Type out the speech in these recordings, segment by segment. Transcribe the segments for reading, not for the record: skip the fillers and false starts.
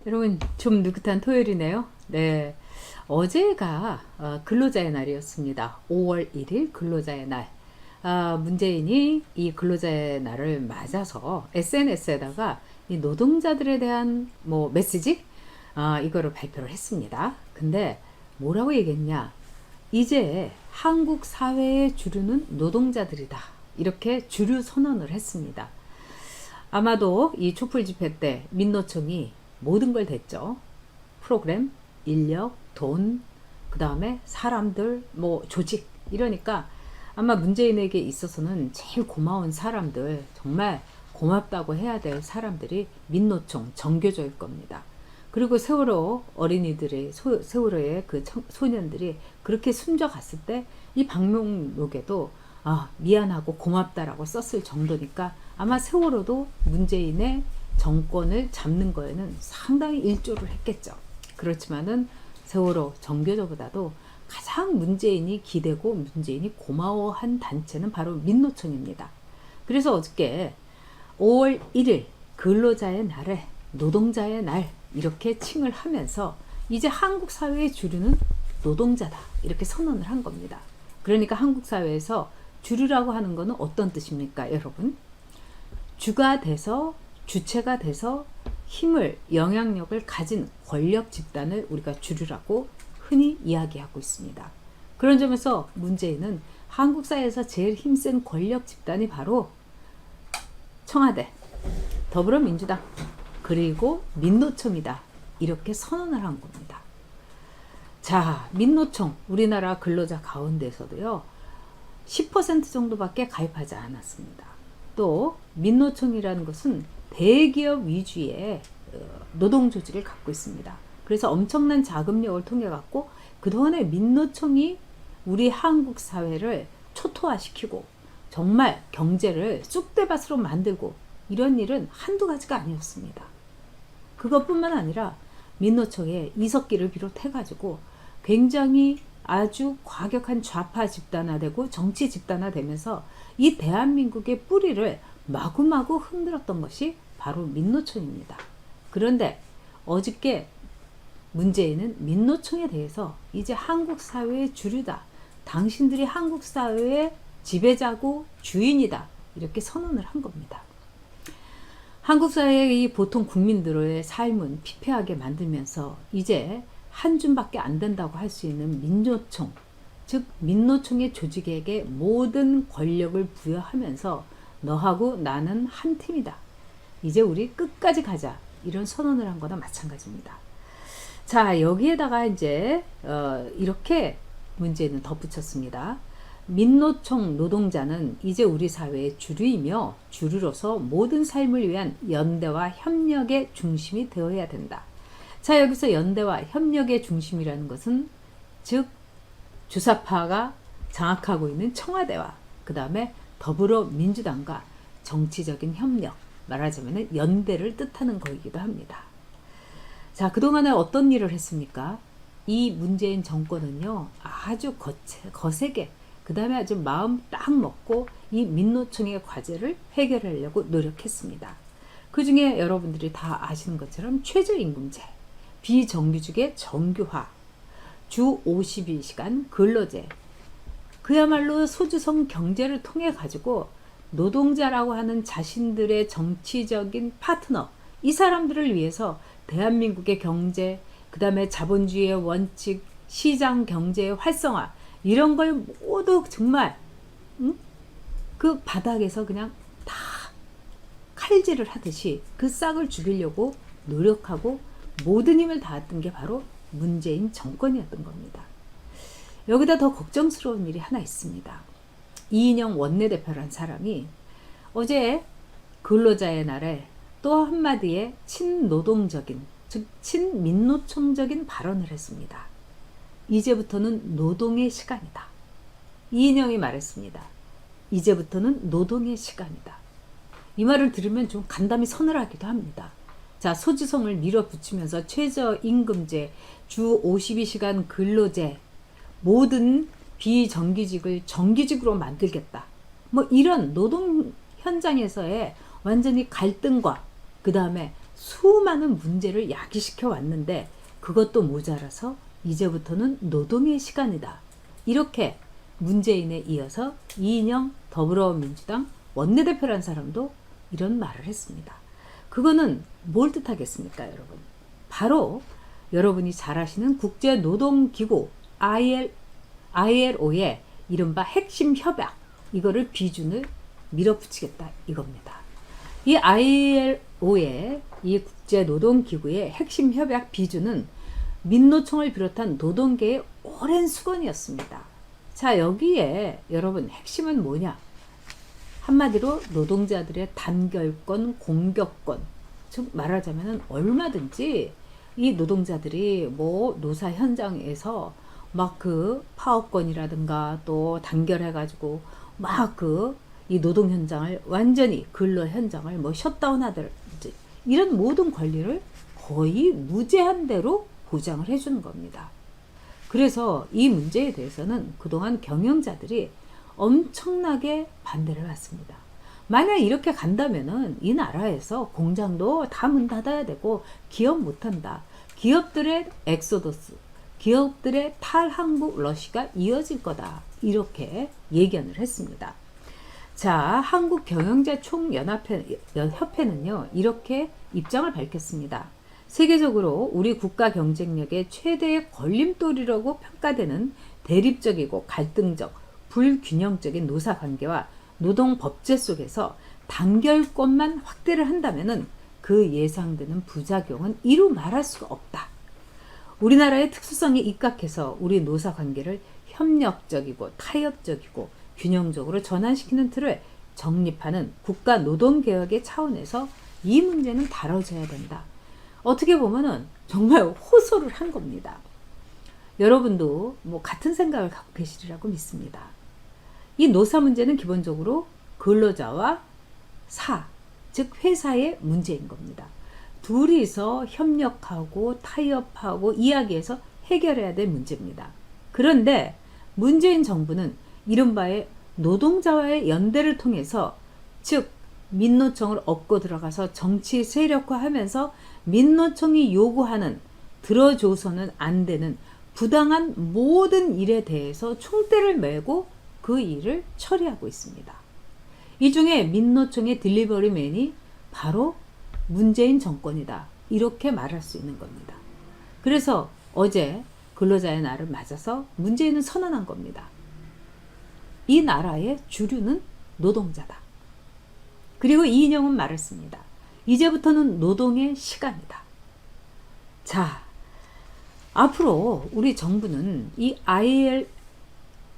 여러분, 좀 느긋한 토요일이네요. 네, 어제가 근로자의 날이었습니다. 5월 1일 근로자의 날. 문재인이 이 근로자의 날을 맞아서 SNS에다가 이 노동자들에 대한 메시지 이거를 발표를 했습니다. 근데 뭐라고 얘기했냐? 이제 한국 사회의 주류는 노동자들이다. 이렇게 주류 선언을 했습니다. 아마도 이 촛불 집회 때 민노총이 모든 걸 댔죠. 프로그램, 인력, 돈, 그 다음에 사람들, 조직 이러니까 아마 문재인에게 있어서는 제일 고마운 사람들, 정말 고맙다고 해야 될 사람들이 민노총 정교조일 겁니다. 그리고 세월호 어린이들의 세월호의 그 소년들이 그렇게 숨져갔을 때 이 방명록에도 미안하고 고맙다라고 썼을 정도니까 아마 세월호도 문재인의 정권을 잡는 거에는 상당히 일조를 했겠죠. 그렇지만은 세월호 정교조보다도 가장 문재인이 기대고 문재인이 고마워한 단체는 바로 민노총입니다. 그래서 어저께 5월 1일 근로자의 날에 노동자의 날 이렇게 칭을 하면서 이제 한국 사회의 주류는 노동자다 이렇게 선언을 한 겁니다. 그러니까 한국 사회에서 주류라고 하는 것은 어떤 뜻입니까, 여러분? 주가 돼서 주체가 돼서 힘을, 영향력을 가진 권력 집단을 우리가 주류라고 흔히 이야기하고 있습니다. 그런 점에서 문재인은 한국 사회에서 제일 힘센 권력 집단이 바로 청와대, 더불어민주당, 그리고 민노총이다. 이렇게 선언을 한 겁니다. 자, 민노총, 우리나라 근로자 가운데서도요, 10% 정도밖에 가입하지 않았습니다. 또 민노총이라는 것은 대기업 위주의 노동조직을 갖고 있습니다. 그래서 엄청난 자금력을 통해 갖고 그동안에 민노총이 우리 한국 사회를 초토화시키고 정말 경제를 쑥대밭으로 만들고 이런 일은 한두 가지가 아니었습니다. 그것뿐만 아니라 민노총에 이석기를 비롯해가지고 굉장히 아주 과격한 좌파 집단화되고 정치 집단화되면서 이 대한민국의 뿌리를 마구마구 흔들었던 것이 바로 민노총입니다. 그런데 어저께 문재인은 민노총에 대해서 이제 한국 사회의 주류다. 당신들이 한국 사회의 지배자고 주인이다. 이렇게 선언을 한 겁니다. 한국 사회의 이 보통 국민들의 삶은 피폐하게 만들면서 이제 한 줌밖에 안 된다고 할 수 있는 민노총, 즉 민노총의 조직에게 모든 권력을 부여하면서 너하고 나는 한 팀이다. 이제 우리 끝까지 가자. 이런 선언을 한 거나 마찬가지입니다. 자, 여기에다가 이제 이렇게 문제는 덧붙였습니다. 민노총 노동자는 이제 우리 사회의 주류이며 주류로서 모든 삶을 위한 연대와 협력의 중심이 되어야 된다. 자, 여기서 연대와 협력의 중심이라는 것은 즉 주사파가 장악하고 있는 청와대와 그 다음에 더불어민주당과 정치적인 협력, 말하자면 연대를 뜻하는 거이기도 합니다. 자, 그동안에 어떤 일을 했습니까? 이 문재인 정권은요, 아주 거세게, 그 다음에 아주 마음 딱 먹고 이 민노총의 과제를 해결하려고 노력했습니다. 그 중에 여러분들이 다 아시는 것처럼 최저임금제, 비정규직의 정규화, 주 52시간 근로제, 그야말로 소주성 경제를 통해 가지고 노동자라고 하는 자신들의 정치적인 파트너, 이 사람들을 위해서 대한민국의 경제, 그 다음에 자본주의의 원칙, 시장 경제의 활성화, 이런 걸 모두 정말 그 바닥에서 그냥 다 칼질을 하듯이 그 싹을 죽이려고 노력하고 모든 힘을 다했던 게 바로 문재인 정권이었던 겁니다. 여기다 더 걱정스러운 일이 하나 있습니다. 이인영 원내대표란 사람이 어제 근로자의 날에 또 한마디의 친노동적인, 즉 친민노총적인 발언을 했습니다. 이제부터는 노동의 시간이다. 이인영이 말했습니다. 이제부터는 노동의 시간이다. 이 말을 들으면 좀 간담이 서늘하기도 합니다. 자, 소주성을 밀어붙이면서 최저임금제, 주 52시간 근로제, 모든 비정규직을 정규직으로 만들겠다. 뭐 이런 노동 현장에서의 완전히 갈등과 그 다음에 수많은 문제를 야기시켜 왔는데 그것도 모자라서 이제부터는 노동의 시간이다. 이렇게 문재인에 이어서 이인영 더불어민주당 원내대표란 사람도 이런 말을 했습니다. 그거는 뭘 뜻하겠습니까, 여러분? 바로 여러분이 잘 아시는 국제노동기구 ILO의 이른바 핵심 협약, 이거를 비준을 밀어붙이겠다 이겁니다. 이 ILO의 이 국제노동기구의 핵심 협약 비준은 민노총을 비롯한 노동계의 오랜 수건이었습니다. 자, 여기에 여러분 핵심은 뭐냐? 한마디로 노동자들의 단결권, 공격권, 즉 말하자면 얼마든지 이 노동자들이 뭐 노사 현장에서 막 그 파업권이라든가 또 단결해가지고 막 그 이 노동 현장을 완전히 근로 현장을 뭐 셧다운하든지 이런 모든 권리를 거의 무제한대로 보장을 해주는 겁니다. 그래서 이 문제에 대해서는 그동안 경영자들이 엄청나게 반대를 했습니다. 만약 이렇게 간다면은 이 나라에서 공장도 다 문 닫아야 되고 기업 못한다. 기업들의 엑소더스, 기업들의 탈한국 러시가 이어질 거다. 이렇게 예견을 했습니다. 자, 한국경영자총연합회는요, 이렇게 입장을 밝혔습니다. 세계적으로 우리 국가 경쟁력의 최대의 걸림돌이라고 평가되는 대립적이고 갈등적, 불균형적인 노사관계와 노동법제 속에서 단결권만 확대를 한다면은 그 예상되는 부작용은 이루 말할 수가 없다. 우리나라의 특수성에 입각해서 우리 노사관계를 협력적이고 타협적이고 균형적으로 전환시키는 틀을 정립하는 국가 노동개혁의 차원에서 이 문제는 다뤄져야 된다. 어떻게 보면은 정말 호소를 한 겁니다. 여러분도 뭐 같은 생각을 갖고 계시리라고 믿습니다. 이 노사 문제는 기본적으로 근로자와 즉 회사의 문제인 겁니다. 둘이서 협력하고 타협하고 이야기해서 해결해야 될 문제입니다. 그런데 문재인 정부는 이른바의 노동자와의 연대를 통해서 즉 민노총을 업고 들어가서 정치 세력화하면서 민노총이 요구하는 들어줘서는 안 되는 부당한 모든 일에 대해서 총대를 메고 그 일을 처리하고 있습니다. 이 중에 민노총의 딜리버리맨이 바로 문재인 정권이다. 이렇게 말할 수 있는 겁니다. 그래서 어제 근로자의 날을 맞아서 문재인은 선언한 겁니다. 이 나라의 주류는 노동자다. 그리고 이인영은 말했습니다. 이제부터는 노동의 시간이다. 자, 앞으로 우리 정부는 이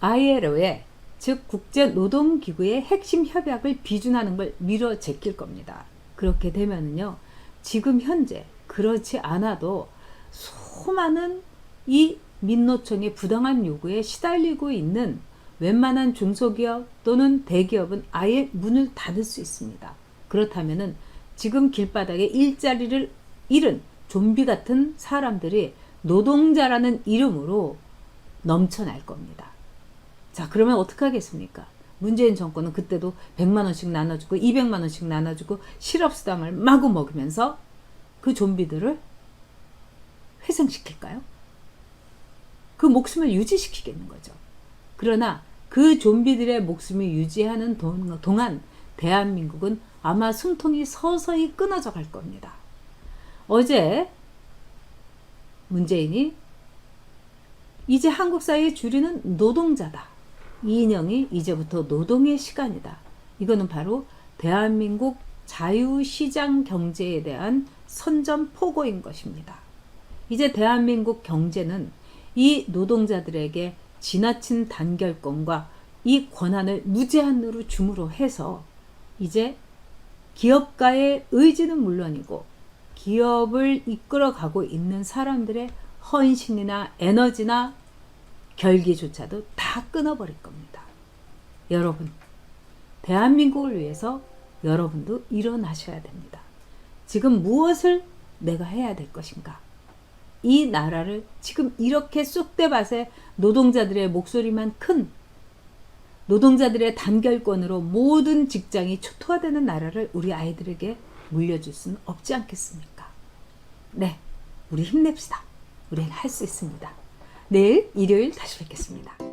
ILO의 즉 국제노동기구의 핵심 협약을 비준하는 걸 밀어 제낄 겁니다. 그렇게 되면은요, 지금 현재 그렇지 않아도 수많은 이 민노총의 부당한 요구에 시달리고 있는 웬만한 중소기업 또는 대기업은 아예 문을 닫을 수 있습니다. 그렇다면은 지금 길바닥에 일자리를 잃은 좀비 같은 사람들이 노동자라는 이름으로 넘쳐날 겁니다. 자, 그러면 어떻게 하겠습니까? 문재인 정권은 그때도 100만 원씩 나눠주고 200만 원씩 나눠주고 실업수당을 마구 먹이면서 그 좀비들을 회생시킬까요? 그 목숨을 유지시키겠는 거죠. 그러나 그 좀비들의 목숨을 유지하는 동안 대한민국은 아마 숨통이 서서히 끊어져 갈 겁니다. 어제 문재인이 이제 한국 사회의 주류는 노동자다. 이인영이 이제부터 노동의 시간이다. 이거는 바로 대한민국 자유시장 경제에 대한 선전포고인 것입니다. 이제 대한민국 경제는 이 노동자들에게 지나친 단결권과 이 권한을 무제한으로 줌으로 해서 이제 기업가의 의지는 물론이고 기업을 이끌어가고 있는 사람들의 헌신이나 에너지나 결기조차도 다 끊어버릴 겁니다. 여러분, 대한민국을 위해서 여러분도 일어나셔야 됩니다. 지금 무엇을 내가 해야 될 것인가? 이 나라를 지금 이렇게 쑥대밭에 노동자들의 목소리만 큰 노동자들의 단결권으로 모든 직장이 초토화되는 나라를 우리 아이들에게 물려줄 수는 없지 않겠습니까? 네, 우리 힘냅시다. 우리는 할 수 있습니다. 내일 일요일 다시 뵙겠습니다.